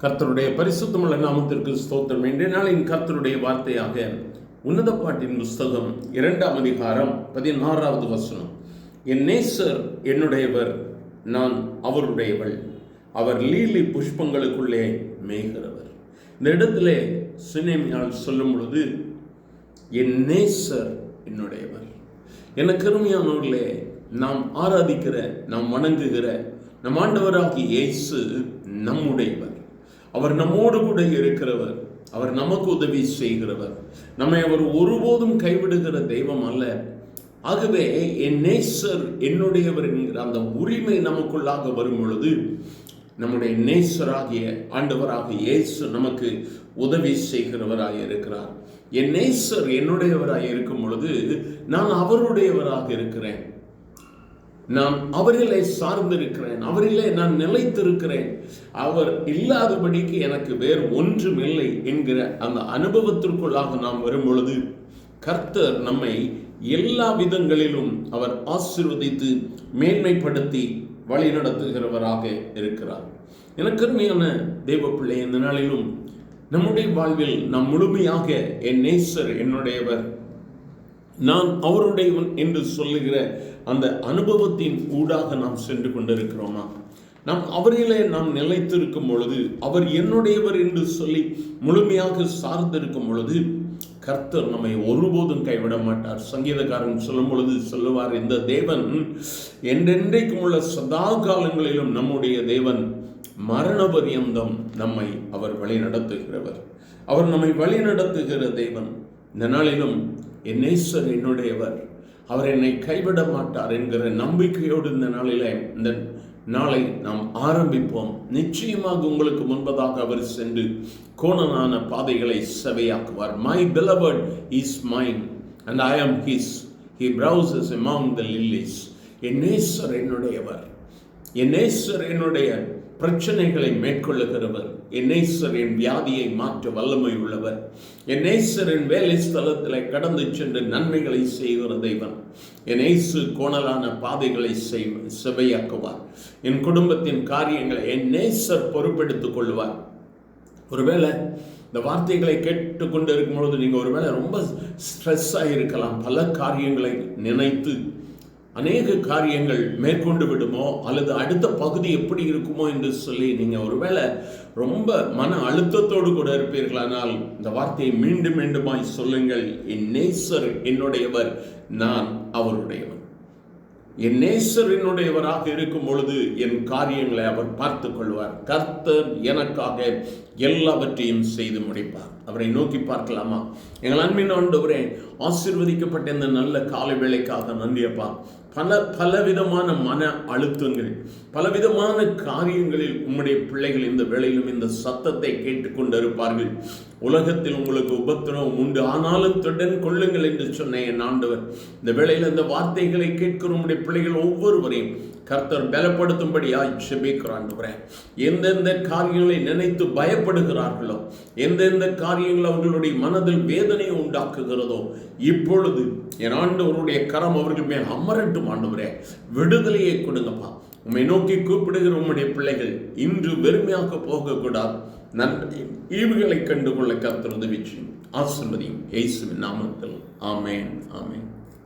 கர்த்தருடைய பரிசுத்தமுள்ள நாமத்திற்கு ஸ்தோத்திரம். இன்றைய நாளின் கர்த்தருடைய வார்த்தையாக உன்னத பாட்டின் புஸ்தகம் 2ஆம் அதிகாரம் 16வது வசனம். என் நேசர் என்னுடையவர், நான் அவருடையவள், அவர் லீலி புஷ்பங்களுக்குள்ளே மேய்கிறவர். இந்த இடத்திலே சுனேமியால் சொல்லும் பொழுது என் நேசர் என்னுடையவர். எனக்கு அருமையானவர்களே, நாம் ஆராதிக்கிற, நாம் வணங்குகிற நம் ஆண்டவராகிய இயேசு நம்முடையவர். அவர் நம்மோடு கூட இருக்கிறவர். அவர் நமக்கு உதவி செய்கிறவர். நம்மை அவர் ஒருபோதும் கைவிடுகிற தெய்வம் அல்ல. ஆகவே என் நேசர் என்னுடையவர் என்கிற அந்த உரிமை நமக்குள்ளாக வரும் பொழுது நம்முடைய நேசராகிய ஆண்டவராகிய இயேசு நமக்கு உதவி செய்கிறவராக இருக்கிறார். என் நேசர் என்னுடையவராக இருக்கும் பொழுது நான் அவருடையவராக இருக்கிறேன். நான் அவரிலே சார்ந்திருக்கிறேன், அவரிலே நான் நிலைத்திருக்கிறேன். அவர் இல்லாதபடிக்கு எனக்கு வேறு ஒன்றும் இல்லை என்கிற அந்த அனுபவத்திற்குள்ளாக நாம் வரும் பொழுது கர்த்தர் நம்மை எல்லா விதங்களிலும் அவர் ஆசீர்வதித்து மேன்மைப்படுத்தி வழி நடத்துகிறவராக இருக்கிறார். எனக்கு அருமையான தேவ பிள்ளை, இந்த நாளிலும் நம்முடைய வாழ்வில் நாம் முழுமையாக என் நேசர் என்னுடையவர், நான் அவருடையவன் என்று சொல்லுகிற அந்த அனுபவத்தின் ஊடாக நாம் சென்று கொண்டிருக்கிறோமா? நாம் அவரிலே நாம் நிலைத்திருக்கும் பொழுது, அவர் என்னுடையவர் என்று சொல்லி முழுமையாக சார்ந்திருக்கும் பொழுது கர்த்தர் நம்மை ஒருபோதும் கைவிட மாட்டார். சங்கீதக்காரன் சொல்லும் பொழுது சொல்லுவார், இந்த தேவன் என்றென்றைக்கும் உள்ள சதா காலங்களிலும் நம்முடைய தேவன், மரண பரியந்தம் நம்மை அவர் வழி நடத்துகிறவர். அவர் நம்மை வழி நடத்துகிற தேவன். இந்த நாளிலும் என் நேசர் என்னுடையவர், அவர் என்னை கைவிட மாட்டார் என்கிற நம்பிக்கையோடு இந்த நாளை நாம் ஆரம்பிப்போம். நிச்சயமாக உங்களுக்கு முன்பதாக அவர் சென்று கோணலான பாதைகளை செவையாக்குவார். My beloved is mine and I am his. He browses among the lilies. என் நேசர் என்னுடையவர். என் நேசர் என்னுடைய பிரச்சனைகளை மேற்கொள்ளுகிறவர். என் நேசர் என் வியாதியை மாற்ற வல்லமை உள்ளவர். என் நேசர் என் வேலை ஸ்தலத்தில் கடந்து சென்று நன்மைகளை செய்கிற தெய்வன். என் நேசு கோணலான பாதைகளை செவையாக்குவார். என் குடும்பத்தின் காரியங்களை என் நேசர் பொறுப்பெடுத்துக் கொள்வார். ஒருவேளை இந்த வார்த்தைகளை கேட்டுக்கொண்டு இருக்கும் பொழுது நீங்கள் ஒருவேளை ரொம்ப ஸ்ட்ரெஸ் ஆகியிருக்கலாம். பல காரியங்களை நினைத்து அநேக காரியங்கள் மேற்கொண்டு விடுமோ அல்லது அடுத்த பகுதி எப்படி இருக்குமோ என்று சொல்லி நீங்கள் ஒருவேளை ரொம்ப மன அழுத்தத்தோடு கூட இருப்பீர்களானால் இந்த வார்த்தையை மீண்டும் மீண்டுமாய் சொல்லுங்கள். என் நேசர் என்னுடையவர், நான் அவருடையவர். என் நேசர் என்னுடையவராக இருக்கும் பொழுது என் காரியங்களை அவர் பார்த்து கொள்வார். கர்த்தர் எனக்காக எல்லாவற்றையும் செய்து முடிப்பார். அவரை நோக்கி பார்க்கலாமா? எங்கள் அன்பின் ஆண்டவரே, ஆசீர்வதிக்கப்பட்ட இந்த நல்ல காலை வேளைக்காக நன்றியப்பா. பலவிதமான மன அழுத்தங்கள், பலவிதமான காரியங்களில் உம்முடைய பிள்ளைகள் இந்த வேளையிலும் இந்த சத்தத்தை கேட்டுக்கொண்டிருப்பார்கள். உலகத்தில் உங்களுக்கு உபத்திரவம் உண்டு, ஆனாலும் தொடர்ந்து கொள்ளுங்கள் என்று சொன்ன என் ஆண்டவர், இந்த வேளையில் இந்த வார்த்தைகளை கேட்கிற உம்முடைய பிள்ளைகள் ஒவ்வொருவரையும் கர்த்தர் பலப்படுத்தும்படியாய் ஜெபிக்கிறான். எந்தெந்த காரியங்களை நினைத்து பயப்படுகிறார்களோ, எந்தெந்த காரியங்கள் அவர்களுடைய மனதில் வேதனையை உண்டாக்குகிறதோ, இப்பொழுது என் ஆண்டவருடைய கரம் அவர்கள் மேல் அமரட்டும். ஆண்டவரே, விடுதலையை கொடுங்கப்பா. உம்மை நோக்கி கூப்பிடுகிற உம்முடைய பிள்ளைகள் இன்று வெறுமையாக போகக்கூடாது. நன்மை ஈவுகளை கண்டுகொள்ள கர்த்தர் உதவி செய்யும். ஆசீர்வதியும். இயேசுவின் நாமத்தில் ஆமென், ஆமென்.